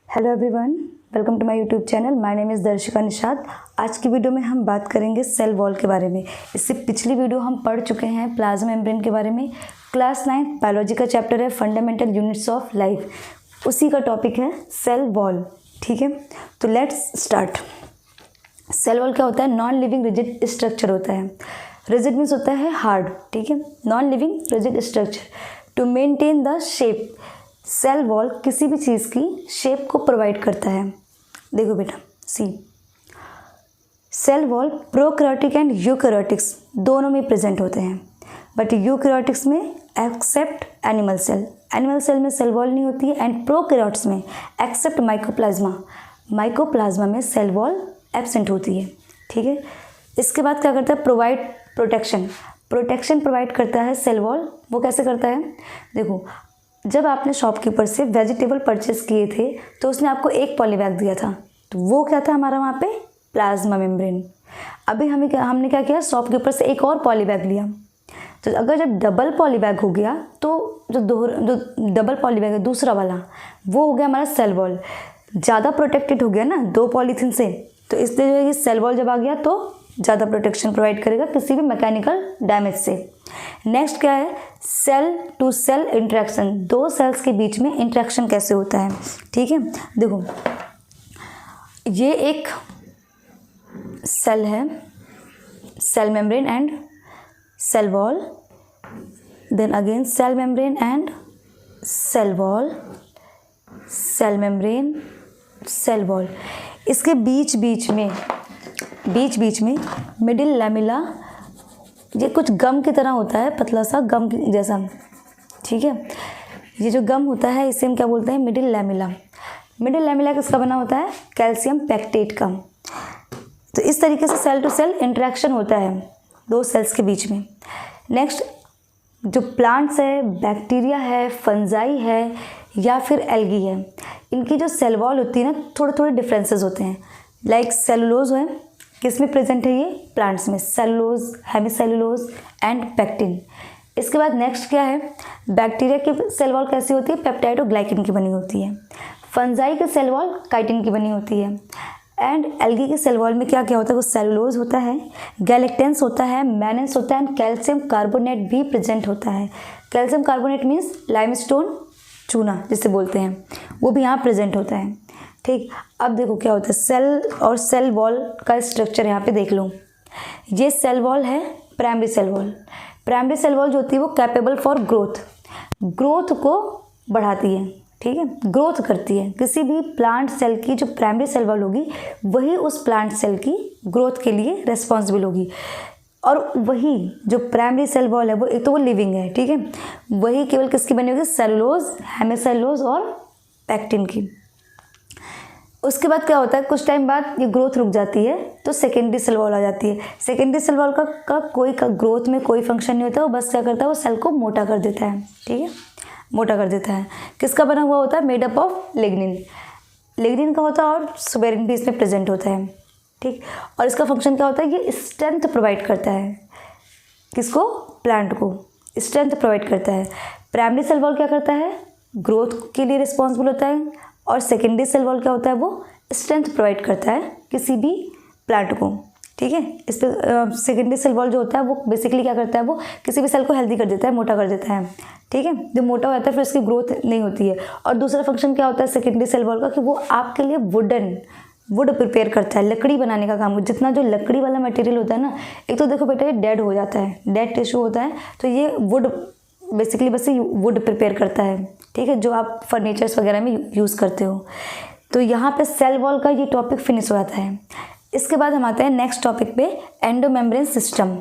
Hello everyone, welcome to my YouTube channel. My name is Darshika Nishad. आज की video में हम बात करेंगे सेल वॉल के बारे में। इससे पिछली वीडियो हम पढ़ चुके हैं प्लाज्मा मेम्ब्रेन के बारे में। क्लास 9 बायोलॉजी का चैप्टर है फंडामेंटल यूनिट्स ऑफ लाइफ, उसी का टॉपिक है सेल वॉल। ठीक है, तो लेट्स स्टार्ट। सेल वॉल क्या होता है? नॉन लिविंग रिजिड स्ट्रक्चर होता है। रिजिड मीन्स होता है हार्ड, ठीक है। Non living rigid structure to maintain the shape. Cell wall किसी भी चीज़ की शेप को प्रोवाइड करता है। देखो बेटा, see cell wall prokaryotic and eukaryotics दोनों में प्रेजेंट होते हैं, बट यूकैरियोटिक्स में except animal cell. Animal cell में सेल वॉल नहीं होती है, एंड प्रोकैरियोट्स में एक्सेप्ट माइकोप्लाज्मा। माइकोप्लाज्मा में सेल वॉल एब्सेंट होती है। ठीक है, इसके बाद क्या करता है? Provide protection. प्रोटेक्शन प्रोवाइड करता है सेल वॉल। वो कैसे करता है? देखो, जब आपने शॉपकीपर से वेजिटेबल परचेस किए थे तो उसने आपको एक पॉलीबैग दिया था, तो वो क्या था हमारा वहाँ पे? Plasma membrane. अभी हमने क्या किया? शॉपकीपर से एक और पॉलीबैग लिया। तो अगर जब डबल पॉलीबैग हो गया तो जो डबल पॉलीबैग है दूसरा वाला, वो हो गया हमारा सेल वॉल। ज़्यादा प्रोटेक्टेड हो गया ना दो पॉलीथीन से, तो इसलिए जो है ये सेल वॉल जब आ गया तो ज़्यादा प्रोटेक्शन प्रोवाइड करेगा किसी भी मैकेनिकल डैमेज से। नेक्स्ट क्या है? Cell to cell interaction. दो सेल्स के बीच में इंटरेक्शन कैसे होता है? ठीक है, देखो ये एक सेल है, cell membrane and cell wall, then again cell membrane and cell wall, cell membrane, cell wall. इसके बीच बीच में मिडिल लैमिला, ये कुछ गम की तरह होता है, पतला सा गम जैसा। ठीक है, ये जो गम होता है इसे हम क्या बोलते हैं? Middle lamella. मिडिल लैमिला किसका बना होता है? कैल्शियम पैक्टेट का। तो इस तरीके से सेल टू सेल इंटरेक्शन होता है दो सेल्स के बीच में। नेक्स्ट, जो प्लांट्स है, बैक्टीरिया है, फंजाई है या फिर एल्गी है, इनकी जो सेल वॉल होती है ना, थोड़े थोड़े डिफरेंसेस होते हैं। लाइक सेलुलोज है, किस में प्रेजेंट है? ये प्लांट्स में, सेलुलोज, हेमीसेलुलोज एंड पेक्टिन। इसके बाद नेक्स्ट क्या है? बैक्टीरिया की सेल वॉल कैसी होती है? पेप्टाइड और ग्लाइकिन की बनी होती है। फंजाई की सेल वॉल काइटिन की बनी होती है। एंड एल्गी की सेल वॉल में क्या क्या होता है? वो सेलुलोज होता है, गैलेक्टेंस होता है, मैनेंस होता है, एंड कैल्शियम कार्बोनेट भी प्रेजेंट होता है। कैल्शियम कार्बोनेट मीन्स लाइमस्टोन चूना जिसे बोलते हैं, वो भी यहाँ प्रेजेंट होता है। ठीक, अब देखो क्या होता है सेल और सेल वॉल का स्ट्रक्चर यहाँ पे देख लो। ये सेल वॉल है primary cell wall. Primary cell wall जो होती है वो कैपेबल फॉर ग्रोथ को बढ़ाती है। ठीक है, ग्रोथ करती है। किसी भी प्लांट सेल की जो प्राइमरी सेल वॉल होगी वही उस प्लांट सेल की ग्रोथ के लिए रेस्पॉन्सिबल होगी। और वही जो प्राइमरी सेल वॉल है वो एक तो वो लिविंग है, ठीक है, वही केवल किसकी बनी होगी? सेलुलोज, हेमीसेलुलोज और पेक्टिन की। उसके बाद क्या होता है? कुछ टाइम बाद ये ग्रोथ रुक जाती है तो सेकेंडरी सेल वॉल आ जाती है। सेकेंडरी सेल वॉल का ग्रोथ में कोई फंक्शन नहीं होता, वो बस क्या करता है? वो सेल को मोटा कर देता है। ठीक है, मोटा कर देता है। किसका बना हुआ होता है? Made up of lignin. Lignin का होता है और सुबेरिन भी इसमें प्रेजेंट होता है। ठीक, और इसका फंक्शन क्या होता है? ये स्ट्रेंथ प्रोवाइड करता है। किसको? प्लांट को स्ट्रेंथ प्रोवाइड करता है। प्राइमरी सेल वॉल क्या करता है? ग्रोथ के लिए रिस्पॉन्सिबल होता है, और सेकेंडरी सेल वॉल क्या होता है? वो स्ट्रेंथ प्रोवाइड करता है किसी भी प्लांट को। ठीक है, इस पर सेकेंडरी सेल वॉल जो होता है वो बेसिकली क्या करता है? वो किसी भी सेल को हेल्दी कर देता है, मोटा कर देता है। ठीक है, जो मोटा हो जाता है फिर उसकी ग्रोथ नहीं होती है। और दूसरा फंक्शन क्या होता है सेकेंडरी सेल वॉल का? कि वो आपके लिए वुड प्रिपेयर करता है, लकड़ी बनाने का काम। जितना जो लकड़ी वाला मटेरियल होता है ना, एक तो देखो बेटा ये डेड हो जाता है, डेड टिश्यू होता है, तो ये वुड बेसिकली बस ये वुड प्रिपेयर करता है। ठीक है, जो आप फर्नीचर्स वगैरह में यूज़ करते हो। तो यहाँ पे सेल वॉल का ये टॉपिक फिनिश हो जाता है। इसके बाद हम आते हैं नेक्स्ट टॉपिक पे, एंडोमेम्ब्रेन सिस्टम।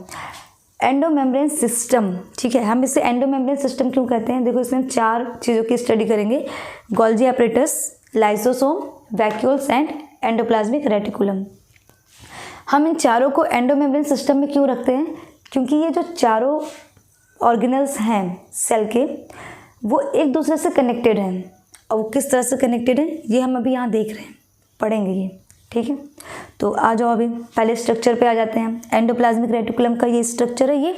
एंडोमेम्ब्रेन सिस्टम, ठीक है, हम इसे एंडोमेम्ब्रेन सिस्टम क्यों कहते हैं? देखो, इसमें 4 चीज़ों की स्टडी करेंगे। Golgi apparatus, lysosome, vacuoles and endoplasmic reticulum. हम इन चारों को एंडोमेम्ब्रेन सिस्टम में क्यों रखते हैं? क्योंकि ये जो चारों ऑर्गेनल्स हैं सेल के, वो एक दूसरे से कनेक्टेड हैं। और वो किस तरह से कनेक्टेड है ये हम अभी यहाँ देख रहे हैं, पढ़ेंगे ये। ठीक है, तो आ जाओ अभी पहले स्ट्रक्चर पे आ जाते हैं। एंडोप्लाज्मिक रेटिकुलम का ये स्ट्रक्चर है। ये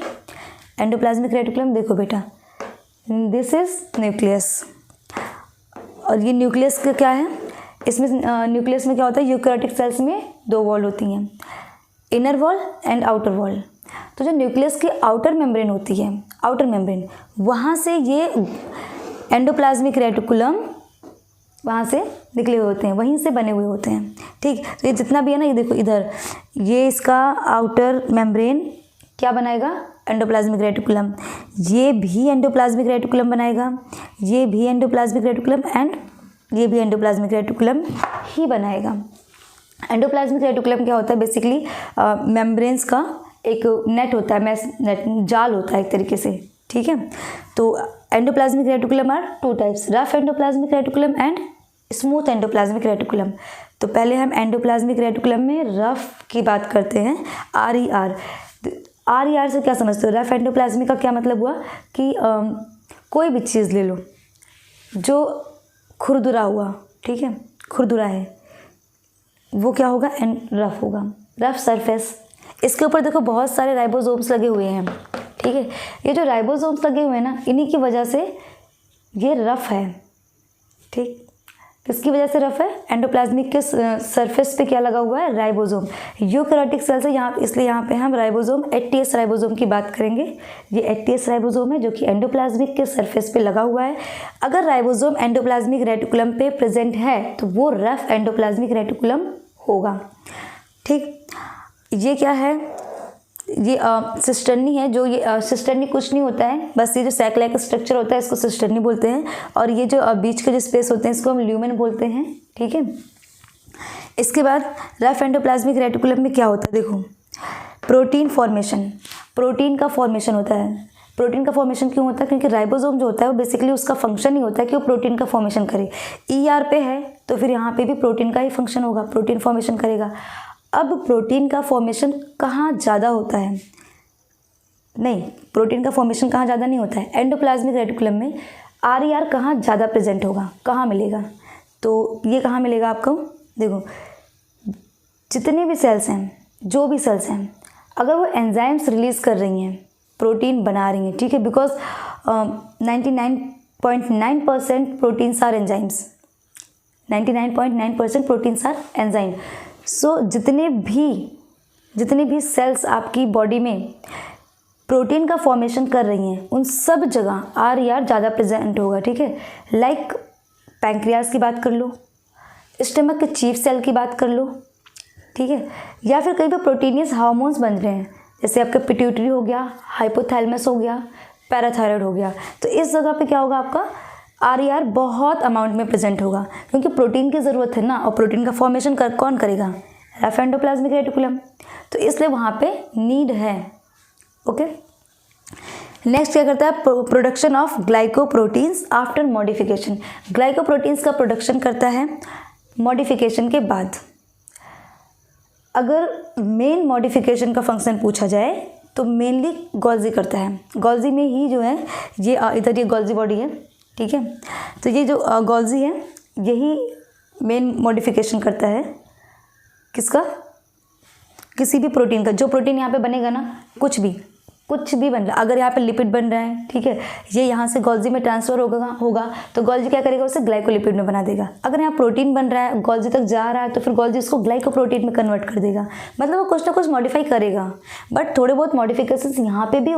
एंडोप्लाज्मिक रेटिकुलम देखो बेटा, दिस इज न्यूक्लियस, और ये न्यूक्लियस का क्या है? इसमें न्यूक्लियस में क्या होता है, यूकैरियोटिक सेल्स में 2 वॉल होती हैं, inner wall and outer wall. तो जो न्यूक्लियस की आउटर मेम्ब्रेन होती है, आउटर मेम्ब्रेन, वहाँ से ये एंडोप्लाज्मिक रेटिकुलम वहाँ से निकले हुए होते हैं, वहीं से बने हुए होते हैं। ठीक, तो ये जितना भी है ना, ये देखो इधर, ये इसका आउटर मेम्ब्रेन क्या बनाएगा, एंडोप्लाज्मिक रेटिकुलम, ये भी एंडोप्लाज्मिक रेटिकुलम बनाएगा, ये भी एंडोप्लाज्मिक रेटिकुलम एंड ये भी एंडोप्लाज्मिक रेटिकुलम ही बनाएगा। एंडोप्लाज्मिक रेटिकुलम क्या होता है, बेसिकली मेम्ब्रेन्स का एक नेट होता है, मैस नेट, जाल होता है एक तरीके से। ठीक है, तो endoplasmic reticulum are 2 types, rough endoplasmic reticulum and smooth endoplasmic reticulum. तो पहले हम एंडोप्लाज्मिक रेटिकुलम में रफ की बात करते हैं, RER। RER से क्या समझते हो, रफ एंडोप्लाज्मिक का क्या मतलब हुआ कि कोई भी चीज़ ले लो जो खुरदुरा हुआ, ठीक है, खुरदुरा है, वो क्या होगा, रफ होगा, रफ सरफेस। इसके ऊपर देखो बहुत सारे राइबोसोम्स लगे हुए हैं। ठीक है, ये जो राइबोसोम्स लगे हुए हैं ना, इन्हीं की वजह से ये रफ है। ठीक, किसकी वजह से रफ है, एंडोप्लाज्मिक के सरफेस पे क्या लगा हुआ है, राइबोसोम। यूकैरियोटिक सेल्स है यहाँ, इसलिए यहाँ पे हम राइबोसोम, 80S राइबोसोम की बात करेंगे। ये 80S राइबोसोम है जो कि एंडोप्लाज्मिक के सरफेस पे लगा हुआ है। अगर राइबोसोम एंडोप्लाज्मिक रेटिकुलम पे प्रेजेंट है तो वो रफ एंडोप्लाज्मिक रेटिकुलम होगा। ठीक, ये क्या है, ये सिस्टर्नी है, जो ये सिस्टर्नी कुछ नहीं होता है, बस ये जो सैक लाइक स्ट्रक्चर होता है इसको सिस्टर्नी बोलते हैं, और ये जो बीच के जो स्पेस होते हैं इसको हम ल्यूमेन बोलते हैं। ठीक है, इसके बाद रफ एंडोप्लाज्मिक रेटिकुलम में क्या होता है, देखो प्रोटीन फॉर्मेशन, प्रोटीन का फॉर्मेशन होता है। प्रोटीन का फॉर्मेशन क्यों होता है, क्योंकि राइबोसोम जो होता है वो बेसिकली उसका फंक्शन ही होता है कि वो प्रोटीन का फॉर्मेशन करे। ER पे है तो फिर यहाँ पे भी प्रोटीन का ही फंक्शन होगा, प्रोटीन फॉर्मेशन करेगा। अब प्रोटीन का फॉर्मेशन कहाँ ज़्यादा होता है, नहीं, प्रोटीन का फॉर्मेशन कहाँ ज़्यादा नहीं होता है, एंडोप्लाज्मिक रेटिकुलम में। RER कहाँ ज़्यादा प्रेजेंट होगा, कहाँ मिलेगा, तो ये कहाँ मिलेगा आपको, देखो जितने भी सेल्स हैं, जो भी सेल्स हैं, अगर वो एंजाइम्स रिलीज़ कर रही हैं, प्रोटीन बना रही हैं, ठीक है, because 99.9% proteins are enzymes, 99.9% proteins are enzyme. So जितने भी सेल्स आपकी बॉडी में प्रोटीन का फॉर्मेशन कर रही हैं, उन सब जगह RER ज़्यादा प्रेजेंट होगा। ठीक है, लाइक पैंक्रियाज की बात कर लो, स्टमक के चीफ सेल की बात कर लो, ठीक है, या फिर कई बार प्रोटीनियस हार्मोन्स बन रहे हैं, जैसे आपका पिट्यूटरी हो गया, हाइपोथैलेमस हो गया, पैराथायराइड हो गया, तो इस जगह पे क्या होगा, आपका RER बहुत अमाउंट में प्रेजेंट होगा, क्योंकि प्रोटीन की ज़रूरत है ना, और प्रोटीन का फॉर्मेशन कौन करेगा, रफ एंडोप्लाज्मिक रेटिकुलम, तो इसलिए वहाँ पे नीड है। ओके, नेक्स्ट क्या करता है, production of glycoproteins after modification. Glycoproteins का प्रोडक्शन करता है मॉडिफिकेशन के बाद। अगर मेन मॉडिफिकेशन का फंक्शन पूछा जाए तो मेनली गोल्जी करता है। गोल्जी में ही जो है ये इधर ये गोल्जी बॉडी है, ठीक है, तो ये जो गोल्जी है यही मेन मॉडिफिकेशन करता है किसका, किसी भी प्रोटीन का। जो प्रोटीन यहाँ पे बनेगा ना, कुछ भी बन रहा है, अगर यहाँ पे लिपिड बन रहा है, ठीक है, ये यहाँ से गोल्जी में ट्रांसफ़र होगा तो गोल्जी क्या करेगा, उसे ग्लाइकोलिपिड में बना देगा। अगर यहाँ प्रोटीन बन रहा है, गोल्जी तक जा रहा है, तो फिर गोल्जी उसको ग्लाइकोप्रोटीन में कन्वर्ट कर देगा। मतलब वो कुछ ना कुछ मॉडिफाई करेगा। बट थोड़े बहुत मॉडिफिकेशंस यहाँ पे भी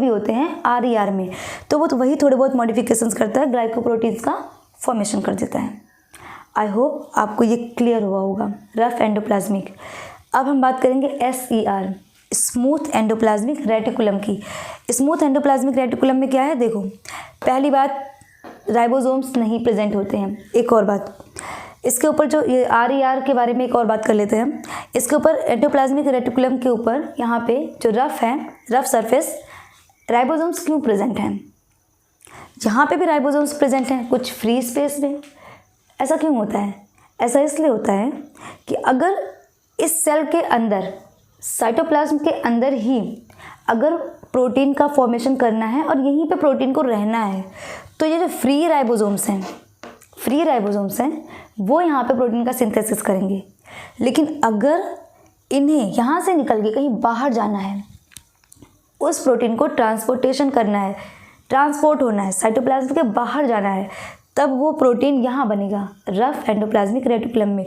होते हैं, RER में, तो वो तो वही थोड़े बहुत मॉडिफिकेशंस करता है, ग्लाइकोप्रोटीन्स का फॉर्मेशन कर देता है। आई होप आपको ये क्लियर हुआ होगा रफ एंडोप्लाज्मिक। अब हम बात करेंगे SER, स्मूथ एंडोप्लाज्मिक रेटिकुलम की। स्मूथ एंडोप्लाज्मिक रेटिकुलम में क्या है, देखो पहली बात राइबोसोम्स नहीं प्रेजेंट होते हैं। एक और बात इसके ऊपर, जो ये RER के बारे में एक और बात कर लेते हैं। इसके ऊपर एंडोप्लाज्मिक रेटिकुलम के ऊपर यहाँ पे जो रफ है, रफ सरफेस, राइबोसोम्स क्यों प्रेजेंट हैं, यहाँ पे भी राइबोसोम्स प्रेजेंट हैं कुछ फ्री स्पेस में। ऐसा क्यों होता है, ऐसा इसलिए होता है कि अगर इस सेल के अंदर, साइटोप्लाज्म के अंदर ही अगर प्रोटीन का फॉर्मेशन करना है और यहीं पे प्रोटीन को रहना है, तो ये जो फ्री राइबोसोम्स हैं वो यहाँ पे प्रोटीन का सिंथेसिस करेंगे। लेकिन अगर इन्हें यहाँ से निकल के कहीं बाहर जाना है, उस प्रोटीन को ट्रांसपोर्टेशन करना है, ट्रांसपोर्ट होना है, साइटोप्लाज्म के बाहर जाना है, तब वो प्रोटीन यहाँ बनेगा रफ एंडोप्लाज्मिक रेटिकुलम में,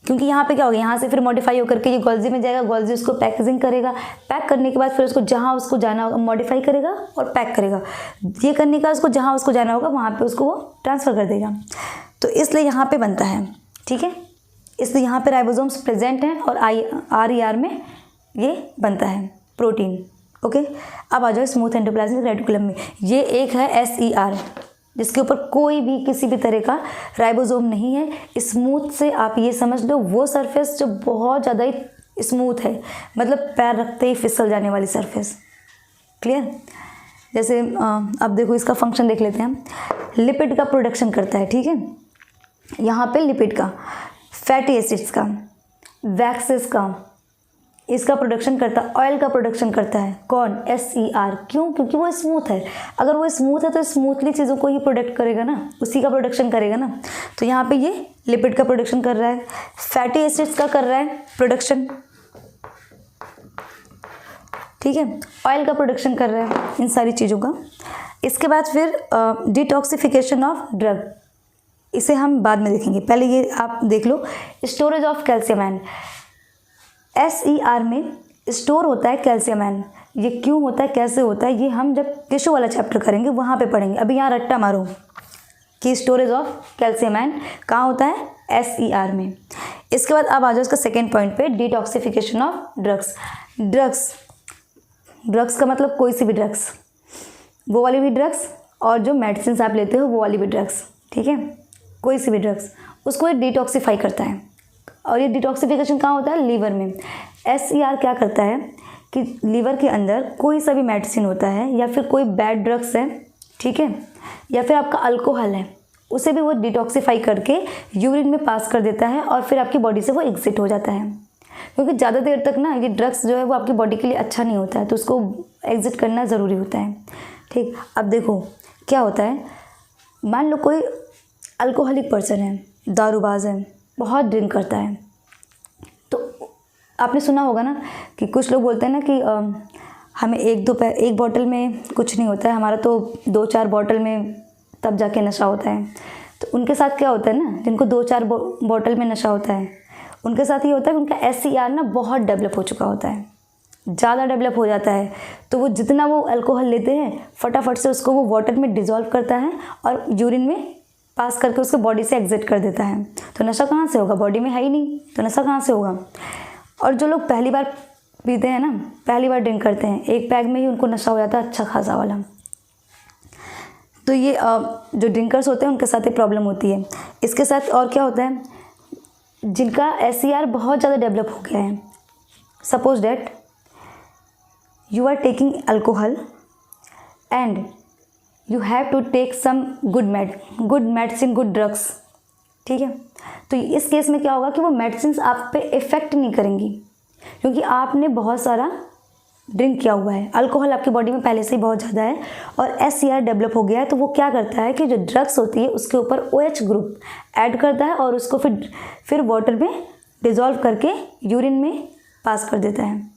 क्योंकि यहाँ पे क्या होगा, यहाँ से फिर मॉडिफाई होकर के ये गोल्जी में जाएगा, गोल्जी उसको पैकेजिंग करेगा, पैक करने के बाद फिर उसको जहाँ उसको जाना होगा मॉडिफाई करेगा और पैक करेगा, ये करने का उसको जहाँ उसको जाना होगा वहाँ पे उसको वो ट्रांसफ़र कर देगा। तो इसलिए यहाँ पे बनता है, ठीक है, इसलिए यहाँ पे राइबोसोम्स प्रेजेंट हैं और RER में ये बनता है प्रोटीन। ओके, अब आ जाओ स्मूथ एंडोप्लाज्मिक रेटिकुलम में। ये एक है SER जिसके ऊपर कोई भी किसी भी तरह का राइबोसोम नहीं है। स्मूथ से आप ये समझ लो वो सरफेस जो बहुत ज़्यादा ही स्मूथ है, मतलब पैर रखते ही फिसल जाने वाली सरफेस। क्लियर? जैसे अब देखो इसका फंक्शन देख लेते हैं हम। लिपिड का प्रोडक्शन करता है, ठीक है, यहाँ पे लिपिड का, फैटी एसिड्स का, वैक्सेस का, इसका प्रोडक्शन करता है, ऑयल का प्रोडक्शन करता है कौन? SER। क्यों? क्योंकि वो स्मूथ है। अगर वो स्मूथ है तो स्मूथली चीज़ों को ही प्रोडक्ट करेगा ना, उसी का प्रोडक्शन करेगा ना। तो यहाँ पे ये लिपिड का प्रोडक्शन कर रहा है, फैटी एसिड्स का कर रहा है प्रोडक्शन, ठीक है, ऑयल का प्रोडक्शन कर रहा है, इन सारी चीज़ों का। इसके बाद फिर डिटॉक्सिफिकेशन ऑफ ड्रग, इसे हम बाद में देखेंगे, पहले ये आप देख लो। Storage of calcium ion, SER में स्टोर होता है कैल्शियम आयन। ये क्यों होता है, कैसे होता है, ये हम जब टिश्यू वाला चैप्टर करेंगे वहाँ पे पढ़ेंगे। अभी यहाँ रट्टा मारो कि स्टोरेज ऑफ कैल्शियम आयन कहाँ होता है? SER में। इसके बाद अब आ जाओ इसका सेकेंड पॉइंट पे, डिटॉक्सिफिकेशन ऑफ ड्रग्स। ड्रग्स का मतलब कोई सी भी ड्रग्स, वो वाली भी ड्रग्स और जो मेडिसिन आप लेते हो वो वाली भी ड्रग्स, ठीक है, कोई सी भी ड्रग्स, उसको ये डिटॉक्सीफाई करता है। और ये डिटॉक्सिफिकेशन कहाँ होता है? लीवर में। SER क्या करता है कि लीवर के अंदर कोई सा भी मेडिसिन होता है या फिर कोई बैड ड्रग्स है, ठीक है, या फिर आपका अल्कोहल है, उसे भी वो डिटॉक्सीफाई करके यूरिन में पास कर देता है और फिर आपकी बॉडी से वो एग्जिट हो जाता है। क्योंकि ज़्यादा देर तक ना ये ड्रग्स जो है वो आपकी बॉडी के लिए अच्छा नहीं होता है, तो उसको एग्जिट करना ज़रूरी होता है, ठीक। अब देखो क्या होता है, मान लो कोई अल्कोहलिक पर्सन है, दारूबाज है, बहुत ड्रिंक करता है, तो आपने सुना होगा ना कि कुछ लोग बोलते हैं ना कि हमें एक बॉटल में कुछ नहीं होता है, हमारा तो 2-4 बॉटल में तब जाके नशा होता है। तो उनके साथ क्या होता है ना, जिनको 2-4 बॉटल में नशा होता है, उनके साथ ये होता है कि उनका SER ना बहुत डेवलप हो चुका होता है, ज़्यादा डेवलप हो जाता है। तो वो जितना वो अल्कोहल लेते हैं फटाफट से उसको वो वाटर में डिज़ोल्व करता है और यूरिन में पास करके उसको बॉडी से एग्जिट कर देता है। तो नशा कहाँ से होगा, बॉडी में है ही नहीं, तो नशा कहाँ से होगा। और जो लोग पहली बार पीते हैं ना, पहली बार ड्रिंक करते हैं, एक पैग में ही उनको नशा हो जाता है अच्छा खासा वाला। तो ये जो ड्रिंकर्स होते हैं उनके साथ ये प्रॉब्लम होती है। इसके साथ और क्या होता है, जिनका SER बहुत ज़्यादा डेवलप हो गया है, suppose that you are taking alcohol and you have to take some good medicine, good drugs, ठीक है। तो इस केस में क्या होगा कि वो मेडिसिन आप पे इफ़ेक्ट नहीं करेंगी, क्योंकि आपने बहुत सारा ड्रिंक किया हुआ है, अल्कोहल आपकी बॉडी में पहले से ही बहुत ज़्यादा है और SER डेवलप हो गया है। तो वो क्या करता है कि जो ड्रग्स होती है उसके ऊपर OH ग्रुप ऐड करता है और उसको फिर वाटर में डिज़ोल्व करके यूरिन में पास कर देता है।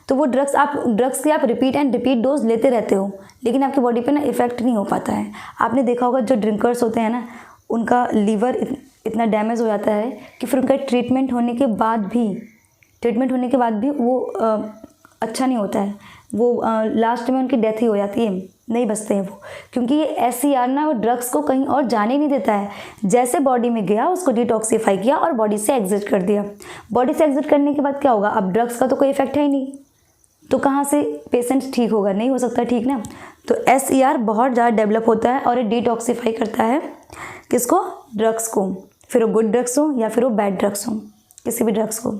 तो वो ड्रग्स की आप रिपीट डोज लेते रहते हो, लेकिन आपकी बॉडी पे ना इफ़ेक्ट नहीं हो पाता है। आपने देखा होगा जो ड्रिंकर्स होते हैं ना, उनका लीवर इतना डैमेज हो जाता है कि फिर उनका ट्रीटमेंट होने के बाद भी वो अच्छा नहीं होता है, वो लास्ट में उनकी डेथ ही हो जाती है, नहीं बचते हैं वो, क्योंकि ये SER ना वो ड्रग्स को कहीं और जाने नहीं देता है। जैसे बॉडी में गया उसको डिटॉक्सीफाई किया और बॉडी से एग्जिट कर दिया। बॉडी से एग्जिट करने के बाद क्या होगा, अब ड्रग्स का तो कोई इफेक्ट है ही नहीं, तो कहाँ से पेशेंट ठीक होगा, नहीं हो सकता ठीक ना। तो SER बहुत ज़्यादा डेवलप होता है और ये डिटॉक्सीफाई करता है किसको, ड्रग्स को, फिर वो गुड ड्रग्स हो या फिर वो बैड ड्रग्स हो, किसी भी ड्रग्स को,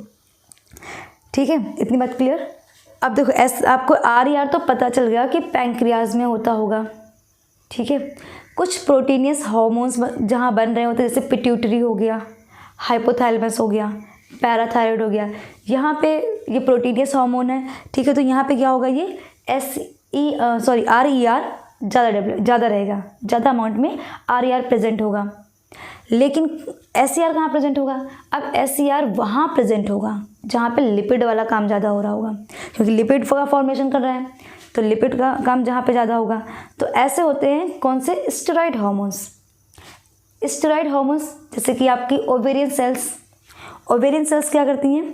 ठीक है। इतनी बात क्लियर। अब देखो आपको RER तो पता चल गया कि पैंक्रियाज में होता होगा, ठीक है। कुछ प्रोटीनियस हार्मोन्स जहाँ बन रहे होते हैं, जैसे पिट्यूटरी हो गया, हाइपोथैलेमस हो गया, पैराथायराइड हो गया, यहाँ पे ये प्रोटीनियस हार्मोन है, ठीक है। तो यहाँ पे क्या होगा, ये RER ज़्यादा रहेगा, ज़्यादा अमाउंट में RER प्रेजेंट होगा। लेकिन SER कहाँ प्रेजेंट होगा, अब SER वहाँ प्रेजेंट होगा जहाँ पे लिपिड वाला काम ज़्यादा हो रहा होगा, क्योंकि लिपिड का फॉर्मेशन कर रहा है, तो लिपिड का काम जहाँ पे ज़्यादा होगा। तो ऐसे होते हैं कौन से, स्टेरॉइड हार्मोन्स। स्टेरॉइड हार्मोन्स जैसे कि आपकी ओवेरियन सेल्स क्या करती हैं,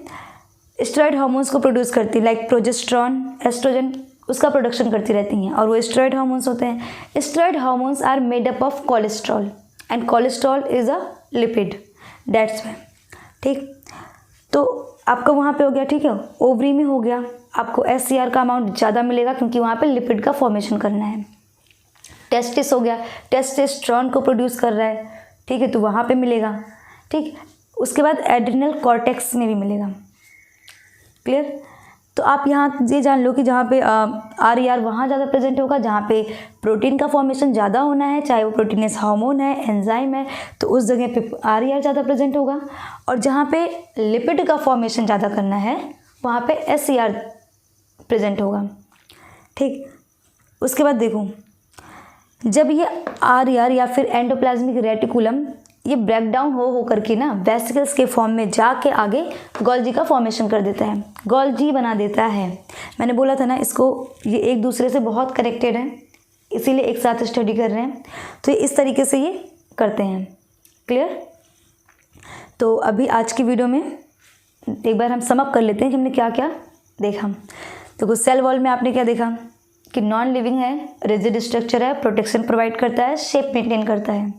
स्टेरॉइड हार्मोन्स को प्रोड्यूस करती है, लाइक प्रोजेस्टेरॉन, एस्ट्रोजन, उसका प्रोडक्शन करती रहती हैं और वो स्टेरॉइड हार्मोन्स होते हैं। Steroid hormones are made up of cholesterol and cholesterol is a lipid, that's why. ठीक, तो आपका वहाँ पे हो गया, ठीक है, ओवरी में हो गया, आपको SCR का अमाउंट ज़्यादा मिलेगा क्योंकि वहाँ पे लिपिड का फॉर्मेशन करना है। टेस्टिस हो गया, टेस्टेस्ट्रॉन को प्रोड्यूस कर रहा है, ठीक है, तो वहाँ पे मिलेगा। ठीक, उसके बाद एड्रिनल कॉर्टेक्स में भी मिलेगा। क्लियर? तो आप यहाँ ये जान लो कि जहाँ पे RER वहाँ ज़्यादा प्रेजेंट होगा जहाँ पे प्रोटीन का फॉर्मेशन ज़्यादा होना है, चाहे वो प्रोटीनेस हार्मोन है, एंजाइम है, तो उस जगह पे RER ज़्यादा प्रेजेंट होगा। और जहाँ पे लिपिड का फॉर्मेशन ज़्यादा करना है वहाँ पे SCR प्रेजेंट होगा। ठीक, उसके बाद देखो, जब ये RER या फिर एंडोप्लाज्मिक रेटिकुलम ये ब्रेक डाउन हो करके ना वेसिकल्स के फॉर्म में जाके आगे गोल्जी का फॉर्मेशन कर देता है, गोल्जी बना देता है। मैंने बोला था ना इसको, ये एक दूसरे से बहुत कनेक्टेड है, इसीलिए एक साथ स्टडी कर रहे हैं, तो इस तरीके से ये करते हैं। क्लियर? तो अभी आज की वीडियो में एक बार हम समअप कर लेते हैं कि हमने क्या क्या देखा। तो सेल वॉल में आपने क्या देखा कि नॉन लिविंग है, रिजिड स्ट्रक्चर है, प्रोटेक्शन प्रोवाइड करता है, शेप मेंटेन करता है।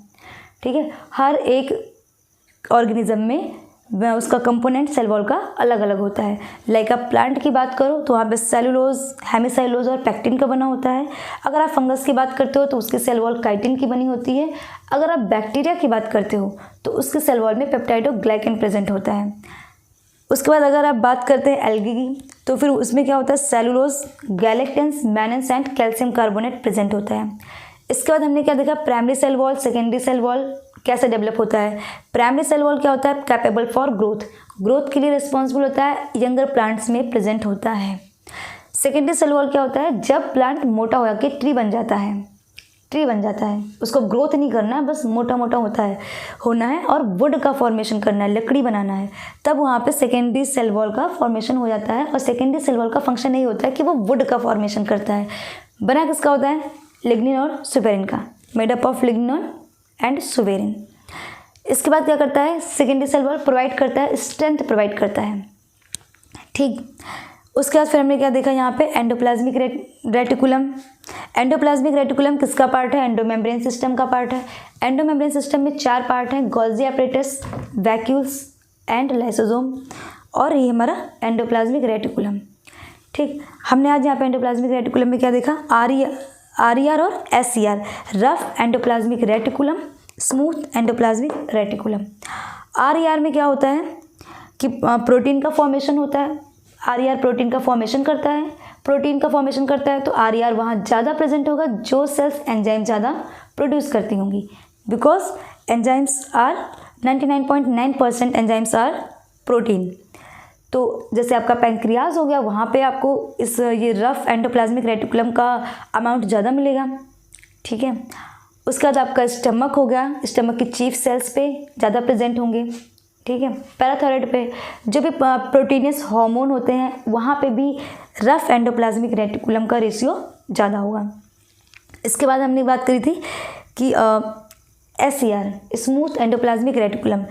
ठीक है, हर एक ऑर्गेनिज्म में उसका कंपोनेंट सेल वॉल का अलग अलग होता है। लाइक आप प्लांट की बात करो तो वहाँ पे सेलुलोज, हेमिसेलुलोज और पैक्टिन का बना होता है। अगर आप फंगस की बात करते हो तो उसकी सेल वॉल काइटिन की बनी होती है। अगर आप बैक्टीरिया की बात करते हो तो उसके सेल वॉल में पेप्टाइडोग्लाइकन प्रेजेंट होता है। उसके बाद अगर आप बात करते हैं एल्गी की तो फिर उसमें क्या होता है, cellulose, galactans, mannans and calcium carbonate present होता है। इसके बाद हमने क्या देखा, primary cell wall, secondary cell wall कैसे डेवलप होता है। प्राइमरी सेल वॉल क्या होता है, कैपेबल फॉर ग्रोथ के लिए रिस्पॉन्सिबल होता है, यंगर प्लांट्स में प्रेजेंट होता है। सेकेंडरी सेल वॉल क्या होता है, जब प्लांट मोटा हो के ट्री बन जाता है, उसको ग्रोथ नहीं करना, बस मोटा मोटा होना है और वुड का फॉर्मेशन करना है, लकड़ी बनाना है, तब वहाँ पे सेकेंडरी सेल वॉल का फॉर्मेशन हो जाता है। और सेकेंडरी सेल वॉल का फंक्शन यही होता है कि वो वुड का फॉर्मेशन करता है। बना किसका होता है, लिग्निन और सुपेरिन का, made up of lignin and suberin. इसके बाद क्या करता है, सेकेंडरी सेल वॉल प्रोवाइड करता है, स्ट्रेंथ प्रोवाइड करता है। ठीक, उसके बाद फिर हमने क्या देखा यहाँ पे, एंडोप्लाज्मिक रेटिकुलम। एंडोप्लाज्मिक रेटिकुलम किसका पार्ट है, एंडोमेम्ब्रेन सिस्टम का पार्ट है। एंडोमेम्ब्रेन सिस्टम में 4 पार्ट हैं, Golgi apparatus, vacuoles and lysosome, और ये हमारा एंडोप्लाज्मिक रेटिकुलम। ठीक, हमने आज यहाँ पे एंडोप्लाज्मिक रेटिकुलम में क्या देखा, RER और SCR, rough endoplasmic reticulum, smooth endoplasmic reticulum. RER में क्या होता है कि प्रोटीन का फॉर्मेशन होता है, RER प्रोटीन का फॉर्मेशन करता है, तो RER वहाँ ज़्यादा प्रेजेंट होगा जो सेल्स एंजाइम ज़्यादा प्रोड्यूस करती होंगी, because enzymes are 99.9% enzymes are protein. तो जैसे आपका पैंक्रियाज हो गया, वहाँ पे आपको ये रफ एंडोप्लाज्मिक रेटिकुलम का अमाउंट ज़्यादा मिलेगा। ठीक है, उसके बाद आपका स्टमक हो गया, स्टमक की चीफ सेल्स पे ज़्यादा प्रेजेंट होंगे। ठीक है, पैराथायराइड पे जो भी प्रोटीनियस हार्मोन होते हैं वहाँ पे भी रफ एंडोप्लाज्मिक रेटिकुलम का रेशियो ज़्यादा होगा। इसके बाद हमने बात करी थी कि SCR, स्मूथ एंडोप्लाज्मिक रेटिकुलम,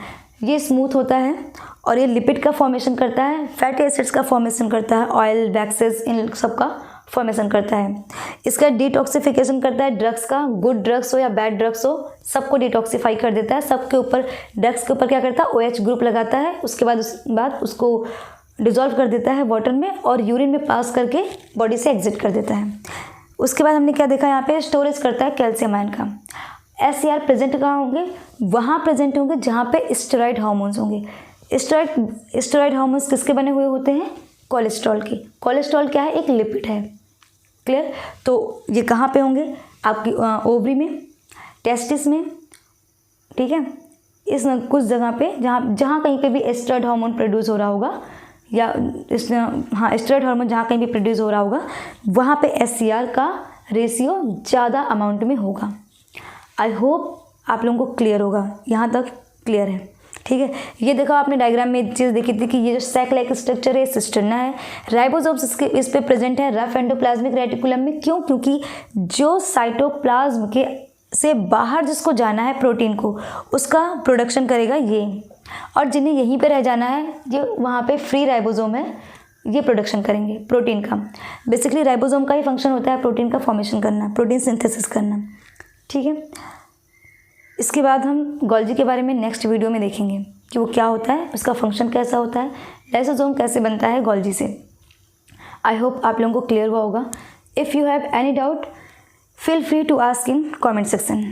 ये स्मूथ होता है और ये लिपिड का फॉर्मेशन करता है, फैटी एसिड्स का फॉर्मेशन करता है, ऑयल, वैक्सेस, इन सब का फॉर्मेशन करता है। इसका डिटॉक्सिफिकेशन करता है ड्रग्स का, गुड ड्रग्स हो या बैड ड्रग्स हो, सबको डिटॉक्सिफाई कर देता है। सबके ऊपर, ड्रग्स के ऊपर क्या करता है, OH ग्रुप लगाता है, उसके बाद उसको डिजॉल्व कर देता है वाटर में और यूरिन में पास करके बॉडी से एग्जिट कर देता है। उसके बाद हमने क्या देखा, यहाँ पे स्टोरेज करता है कैल्शियम आयन का। SCR प्रेजेंट कहाँ होंगे, वहाँ प्रेजेंट होंगे जहाँ पे स्टेरॉइड हार्मोन्स होंगे। स्टेरॉइड हार्मोन्स किसके बने हुए होते हैं, कोलेस्ट्रॉल के। कोलेस्ट्रॉल क्या है, एक लिपिड है। क्लियर? तो ये कहाँ पे होंगे, आपकी ओवरी में, टेस्टिस में। ठीक है, इस कुछ जगह पे जहाँ कहीं पे भी स्टेरॉइड हार्मोन प्रोड्यूस हो रहा होगा, या स्टेरॉइड हार्मोन जहाँ कहीं भी प्रोड्यूस हो रहा होगा वहाँ पे SCR का रेशियो ज़्यादा अमाउंट में होगा। आई होप आप लोगों को क्लियर होगा, यहाँ तक क्लियर है। ठीक है, ये देखो आपने डायग्राम में एक चीज़ देखी थी कि ये जो सैक लाइक स्ट्रक्चर है, सिस्टर्ना है, राइबोसोम्स इस पे प्रेजेंट है रफ एंडोप्लाज्मिक रेटिकुलम में। क्यों? क्योंकि जो साइटोप्लाज्म के से बाहर जिसको जाना है प्रोटीन को, उसका प्रोडक्शन करेगा ये, और जिन्हें यहीं पे रह जाना है ये वहाँ पे फ्री राइबोसोम है, ये प्रोडक्शन करेंगे प्रोटीन का। बेसिकली राइबोसोम का ही फंक्शन होता है प्रोटीन का फॉर्मेशन करना, प्रोटीन सिंथेसिस करना, ठीक है। इसके बाद हम गोल्जी के बारे में नेक्स्ट वीडियो में देखेंगे कि वो क्या होता है, उसका फंक्शन कैसा होता है, लाइसोसोम कैसे बनता है गोल्जी से। आई होप आप लोगों को क्लियर हुआ होगा। If you have any doubt feel free to ask in comment section.